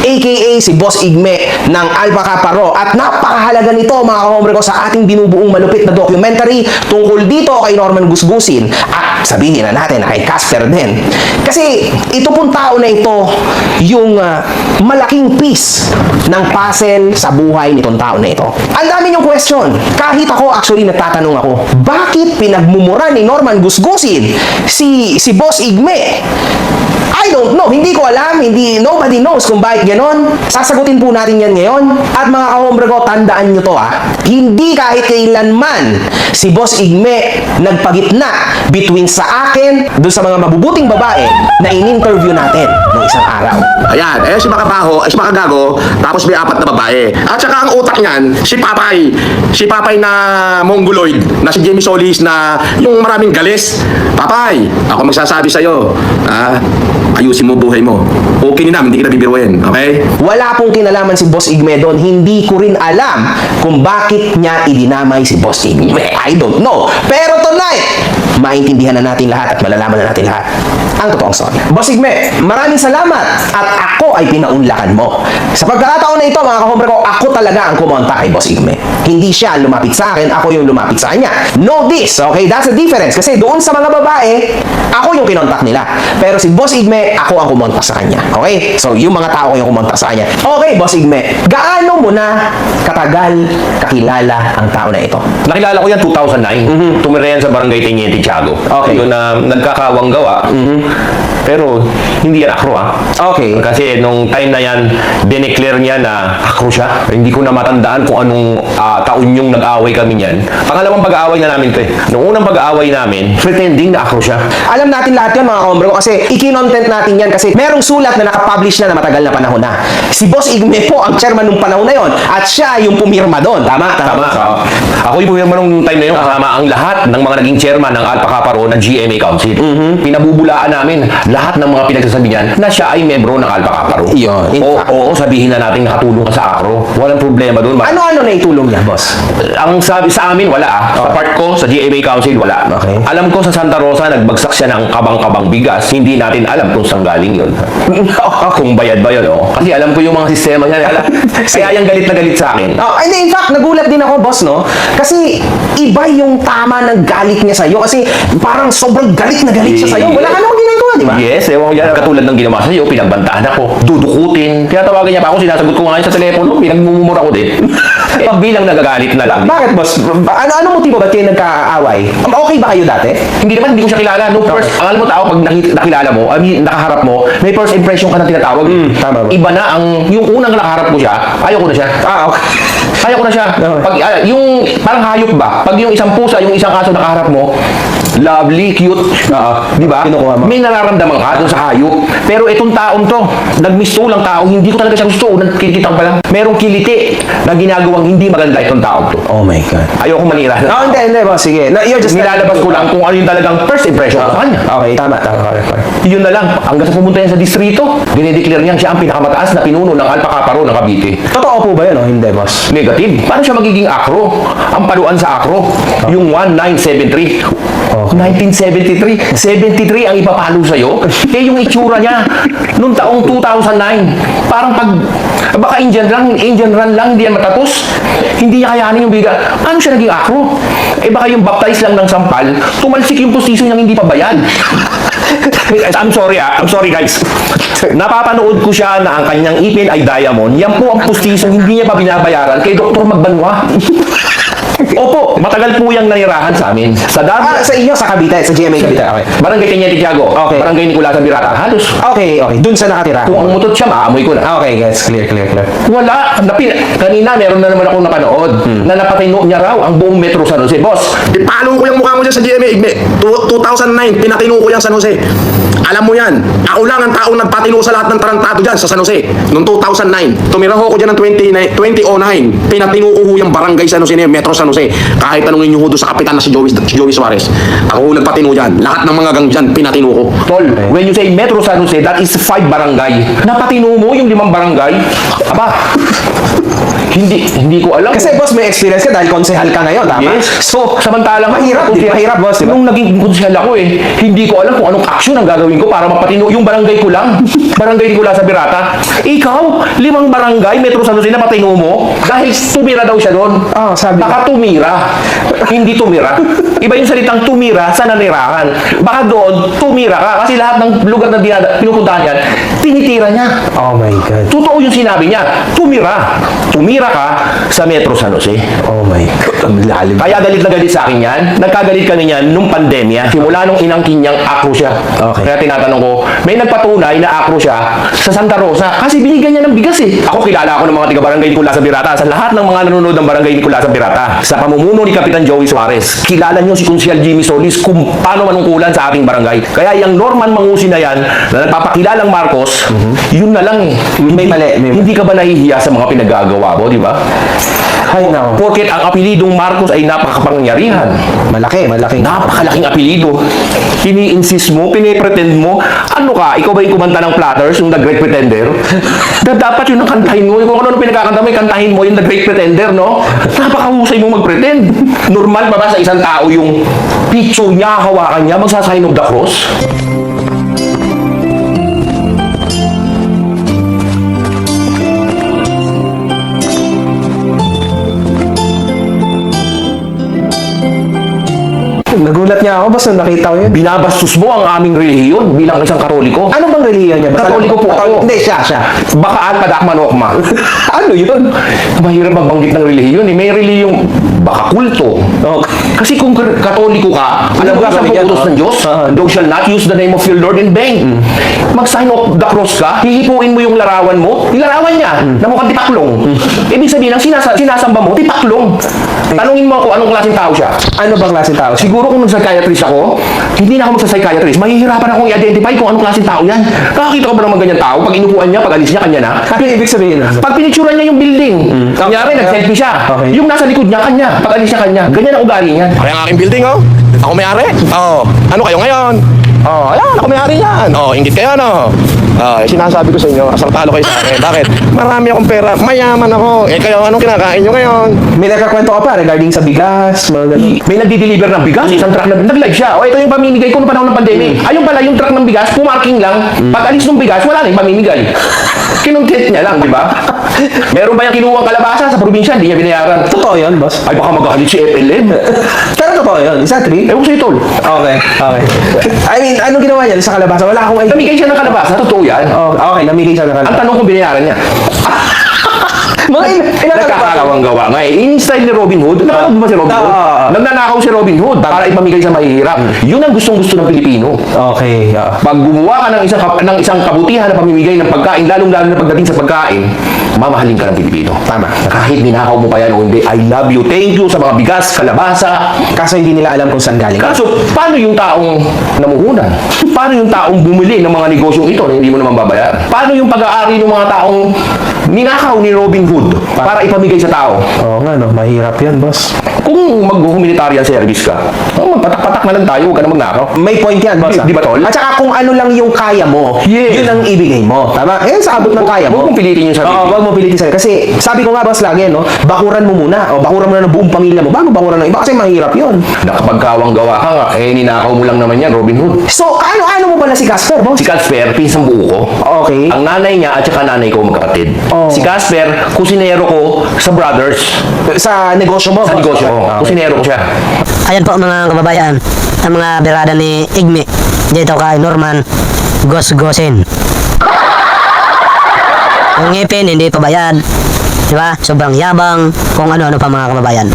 aka si Boss Igme ng Alpha Kappa Raw. At napakahalaga nito mga kahombre ko sa ating binubuong malupit na documentary tungkol dito kay Norman Gusgusin at sabihin na natin na kay Casper din. Kasi ito pong tao na ito yung malaking piece ng puzzle sa buhay nitong tao na ito. Ang dami niyong question. Kahit ako actually nagtatanong ako, bakit pinagmumura ni Norman Gusgusin si Boss Igme? I don't know. Hindi ko alam. Nobody knows kung bakit ganon. Sasagutin po natin yan ngayon. At mga kahombre ko, tandaan nyo to Hindi kahit kailanman si Boss Igme nagpagitna between sa akin, doon sa mga mabubuting babae na in-interview natin noong isang araw. Ayan, si Makabaho, si Makagago, tapos may 4 na babae. At saka ang utak niyan, si Papay. Si Papay na Mongoloid, na si Jamie Solis na yung maraming galis. Papay, ako magsasabi sa'yo, ayusin mo buhay mo. Okay na, hindi kita bibiruin, okay? Wala pong kinalaman si Boss Igme doon. Hindi ko rin alam kung bakit niya idinamay si Boss Igme. I don't know. Pero tonight, maintindihan na natin lahat at malalaman na natin lahat ang totoong son. Boss Igme, maraming salamat at ako ay pinaunlakan mo. Sa pagkakataon na ito, mga kahombre ko, ako talaga ang kumonta kay Boss Igme. Hindi siya lumapit sa akin, ako yung lumapit sa kanya. Know this, okay? That's the difference. Kasi doon sa mga babae, ako yung kinontak nila. Pero si Boss Igme, ako ang kumontak sa kanya. Okay? So, yung mga tao yung kumontak sa kanya. Okay, Boss Igme, gaano mo na katagal kakilala ang tao na ito? Nakilala ko yan 2009. Tumira yan sa Barangay Teniente, Tiago. Okay. Doon na nagkakawang gawa. Pero hindi yan akro Okay. Kasi nung time na yan, dineclare niya na akro siya. Hindi ko na matandaan kung anong taon yung nag-away kami niyan. Pangalawang pag-aaway na namin ito Nung unang pag-aaway namin, pretending na akro siya. Alam natin lahat yun mga kahombre ko kasi ikinontent natin yan kasi merong sulat na nakapublish na matagal na panahon na. Si Boss Igme po ang chairman nung panahon na yon at siya yung pumirma doon. Tama? Tama. Ako yung pumirma nung time na yun kasama ang lahat ng mga naging chairman ng Alpha Kappa Raw ng GMA Council. Pinabubulaan namin lahat ng mga pinagsasabi niyan na siya ay membro ng Alpha Kappa Raw. Yun. Oo, sabihin na natin nakatulong ka sa akro. Walang problema doon. Ano-ano na itulong niya, boss? Ang sabi sa amin, wala Sa part ko, sa GMA Council, wala. Okay. Alam ko sa Santa Rosa, nagbagsak siya ng kabang-kabang bigas. Hindi natin alam kung saan galing yun. Kung bayad ba yun, Kasi alam ko yung mga sistema niya. Kaya yung galit na galit sa akin. In fact, nagulat din ako, boss, no? Kasi iba yung tama ng galit niya sa'yo. Kasi parang sobrang galit na galit siya sa'yo. Wala ka namang ginagawa, di ba? Yes, ewan ko yan. Katulad ng ginawa sa'yo, pinagbantaan ako. Dudukutin. Kaya tawagan niya pa ako, sinasagot ko nga sa telepono. Pinagmumura ko din. Bilang nagagalit na lang. Bakit, boss? Ano motibo? Ba't kayo nagkaaway? Okay ba kayo dati? Hindi naman, hindi ko siya kilala. No, first, alam mo tao, pag nakilala mo, nakaharap mo, may first impression ka na tinatawag. Tama ba? Iba na yung unang nakaharap ko siya, ayaw ko na siya. Okay. Ayaw ko na siya. Pag, yung, parang hayop ba? Pag yung isang pusa, yung isang aso nakaharap mo, lovely, cute, di ba? Kinukuha mo. May nararamdaman ka doon sa hayop. Pero itong taong to, nagmisto lang tao, hindi ko talaga siya gusto. Kikita ko pa lang. Merong kiliti na ginagawang hindi maganda itong taong to. Oh my God. Ayoko manira. Hindi, boss. Sige. No, you're just Nilalabas ko lang kung ano yung talagang first impression ko sa kanya. Okay, tama. Yun na lang. Hanggang sa pumunta yan sa distrito, dinideclare niya siya ang pinakamataas na pinuno ng Alpha Kappa Raw ng Cavite. Totoo po ba yun, o hindi, boss? Negative. Paano siya magiging akro? Ang paluan sa akro, yung 1973. 1973. 73 ang ipapalo sa'yo. Eh, yung itsura niya, noong taong 2009, parang baka Indian run lang, hindi yan matapos. Hindi niya kayanin yung biga. Ano siya naging akro? Eh, baka yung baptize lang ng sampal, tumalsik yung posisyon niyang hindi pa bayad. I'm sorry guys. Napapanood ko siya na ang kanyang ipin ay diamond. Yan po ang postisyon hindi niya pa binabayaran kay Dr. Magbanwa. Opo, matagal po yung nanirahan sa amin. Sa dami. Sa inyo, sa Cavite, sa GMA Cavite. Okay. Barangay Teniente, Tiago. Okay. Barangay Nicolas Birata. Halos. Okay. Dun sa nakatira. Kung ang mutot siya, maamoy ko na. Okay, guys. Clear. Wala. Kanina, meron na naman akong napanood na napatino niya raw ang buong Metro San Jose. Boss, Ipalo ko yung mukha mo dyan sa GMA, Igme. 2009, pinatino ko yan San Jose. Alam mo yan, ako lang ang taong nagpatino sa lahat ng tarantado dyan sa San Jose. Noong 2009, tumira ko dyan ng 2009, pinatino ko yung barangay San Jose, Metro San Jose. Kahit tanongin nyo doon sa kapitan na si Joey Suarez. Ako nagpatino dyan. Lahat ng mga gang dyan, pinatino ko. Tol, when you say Metro San Jose, that is 5 barangay. Napatino mo yung 5 barangay? Aba, Hindi ko alam. Kasi boss, may experience ka dahil konsehal ka ngayon, tama? Yes. So, samantalang Mahirap, di ba? Mahirap, boss, di ba? Nung naging konsyal ako hindi ko alam kung anong action ang gagawin ko para mapatino yung barangay ko lang. Barangay ko lang sa Birata. Ikaw, 5 barangay, Metro San Jose na patino mo dahil tumira daw siya doon. Sabi Baka tumira. Hindi tumira. Iba yung salitang tumira sa nanirahan. Baka doon, tumira ka. Kasi lahat ng lugar na pinupuntahan yan, tinitira niya. Oh my God. Totoo yung sinabi niya. Tumira. Tumira ka sa Metro San Jose. Oh my God. Ang lalim. Kaya galit na galit sa akin yan. Nagkagalit kami niyan nung pandemya. Simula nung inangkin niyang akro siya. Okay. Kaya tinatanong ko, may nagpatunay na akro siya sa Santa Rosa. Kasi binigyan niya ng bigas eh. Ako kilala ako ng mga taga-barangay Nicola sa Birata. Sa lahat ng mga nanonood ng barangay Nicola sa Birata. Sa pamumuno ni Kapitan Joey Suarez. Kilala niyo si Kunsyal Jimmy Solis kung paano manungkulan sa ating barangay. Kaya yung Norman Mangusi na yan, na nagpapakilalang Marcos, yun na lang eh. May mali. Hindi ka ba nahihiya sa mga pinagagawa mo, di ba? Ay, no. Porket ang apelidong Marcos ay napakapangyarihan. Malaki. Napakalaking apelido. Ini-insist mo, pinipretend mo. Ano ka? Ikaw ba yung kumanta ng Platters, yung The Great Pretender? Dapat yun ang kantahin mo. Kung ano pinagkakanta mo, kantahin mo yung The Great Pretender, no? Napakahusay mong mag-pretend. Normal ba ba sa isang tao yung picture niya, hawakan niya, magsasign of the cross? Nagulat niya ako, boss, nung nakita ko yun. Binabastos mo ang aming relihiyon bilang isang Katoliko. Ano bang relihiyon niya? Katoliko po ako. Hindi, siya. Baka Padakman Okma. Ano yun? Mahirap magbanggit ng relihiyon eh. May relihiyong baka kulto. Okay. Kasi kung katoliko ka, alam mo ba sa gawin yan, utos ng Diyos, thou shall not use the name of your Lord in vain. Mag-sign of the cross ka, hihipuin mo yung larawan mo, ilarawan niya, na mukhang tipaklong. Ibig sabihin, ang sinasamba mo, tipaklong. Tanungin mo ako, anong klaseng tao siya? Ano bang klaseng tao? Siguro kung nag-psychiatrist ako, hindi na ako magsa-psychiatrist, mahihirapan akong i-identify kung anong klaseng tao yan. Nakakita ko ba naman ganyan tao? Pag inupuan niya, pag alis niya, kanya na. Ano yung ibig sabihin? Pag pinicturan niya yung building, kunyari, nag-selfie siya, Okay. yung nasa likod niya, kanya. Pag alis niya, kanya. Ganyan ang ugali niya. Kaya ang aking building, oh. Ako may-ari. Oh. Ano kayo ngayon? Oh, ayan, ako may-ari yan. Oh, inggit kayo, no? Sinasabi ko sa inyo, asal talo kayo sa akin. Bakit? Marami akong pera, mayaman ako. Eh, kayo, anong kinakain nyo ngayon? May nagkakwento ka pa regarding sa bigas, mga ganun. May nagdi-deliver ng bigas, isang truck na nag-live siya. O ito yung pamimigay ko noong panahon ng pandemic. Ayun pala yung truck ng bigas, pumarking lang. Pag alis ng bigas, wala na yung pamimigay. Kinuntit niya lang, di ba? Meron ba yung kinuha kalabasa sa probinsya, hindi niya binayaran. Totoo yun, boss. Ay baka magalit si FLM. Pero totoo yun. Is that real? Ewan sa'yo, tol. Okay. I mean, ano ginawa niya sa kalabasa? Wala akong idea. Namigay siya ng kalabasa, totoo yan. Oh, okay, namigay siya ng Ang kalabasa. tanong kung binayaran niya. Mga ilang Nagkakawang gawa nga eh. In style ni Robin Hood, nakakawag ba si Robin Hood? Nagnanakaw si Robin Hood para ipamigay sa mahihirap. Yun ang gustong-gusto ng Pilipino. Okay. Pag gumawa ka ng isang kabutihan na pamimigay ng pagkain, lalong-lalo na pagdating sa pagkain, mamahalin ka ng Pilipino. Tama. Kahit ninakaw mo pa yan o hindi, I love you, thank you sa mga bigas, kalabasa. Kaso hindi nila alam kung saan galing. Kaso, paano yung taong namuhunan? Paano yung taong bumili ng mga negosyong ito na hindi mo naman babayaran? Paano yung pag-aari ng mga taong ninakaw ni Robin Hood para ipamigay sa tao? Oo nga, no. Mahirap yan, boss. Kung mag-humanitarian service ka, patak-patak na lang tayo, huwag ka na magnakaw. May point yan, boss. Di ba, tol? At saka kung ano lang yung kaya mo, Yeah. yun ang ibigay mo. Tama? Eh, sa abot ng kaya mo. Huwag mong pilitin yung sarili. Oo, wag mo pilitin sarili. Kasi sabi ko nga, boss, lagi, no? Bakuran mo muna. O bakuran mo na ng buong pamilya mo bago bakuran ng iba. Kasi mahirap yun. Nakapagkawang gawa ka nga, ninakaw mo lang naman yan, Robin Hood. So, ano mo pala si Casper, boss? Si Casper, pinsang buo ko. Okay. Ang nanay niya at saka nanay ko magkapatid. Oh. Si Casper, kusinero ko sa Brothers. Sa negosyo mo? Sa boss? negosyo ko. Okay. Kusinero ko siya. Ayan po mga kababayan, ang mga birada ni Igme dito kay Norman Gosgosin. Ang ngipin hindi pa bayad, di ba? Sobrang yabang, kung ano-ano pa mga kababayan.